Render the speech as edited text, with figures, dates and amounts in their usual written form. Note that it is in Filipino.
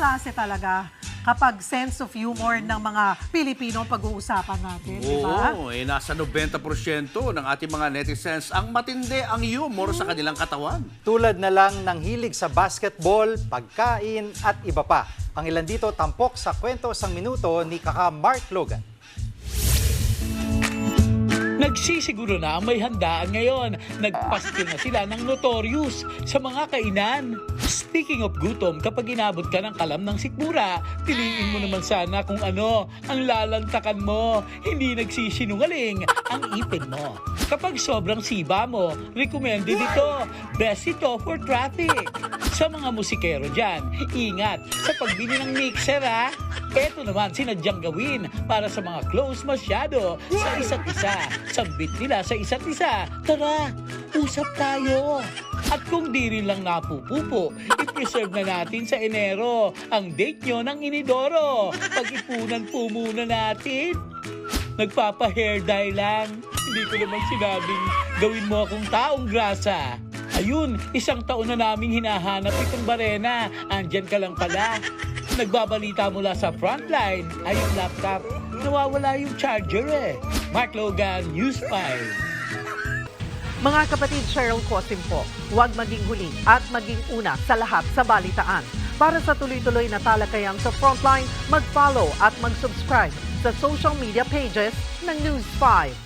klase talaga kapag sense of humor ng mga Pilipino ang pag-uusapan natin, di ba? Oo, nasa 90% ng ating mga netizens ang matindi ang humor sa kanilang katawan. Tulad na lang ng hilig sa basketball, pagkain at iba pa. Ang ilan dito tampok sa kwento isang minuto ni Kaka Mark Logan. Nagsisiguro na ang may handaan ngayon. Nagpaskil na sila ng Notorious sa mga kainan. Speaking of gutom, kapag inabot ka ng kalam ng sikmura, piliin mo naman sana kung ano ang lalantakan mo. Hindi nagsisinungaling ang ipin mo. Kapag sobrang siba mo, recommended ito. Best ito for traffic. Sa mga musikero dyan, ingat sa pagbili ng mixer ha. Ito naman sinadyang gawin para sa mga close masyado sa isa't isa. Sambit nila sa isa't isa. Tara, usap tayo. At kung di rin lang napupupo, i-preserve na natin sa Enero ang date nyo ng Inidoro. Pag-ipunan po muna natin. Nagpapa-hair dye lang. Hindi ko naman sinabing gawin mo akong taong grasa. Ayun, 1 taon na naming hinahanap itong barena. Andyan ka lang pala. Nagbabalita mula sa frontline ay yung laptop. Nawawala yung charger eh. Mark Logan, News 5. Mga kapatid, Cheryl Cosim po, huwag maging huli at maging una sa lahat sa balitaan. Para sa tuloy-tuloy na talakayan sa Frontline, mag-follow at mag-subscribe sa social media pages ng News 5.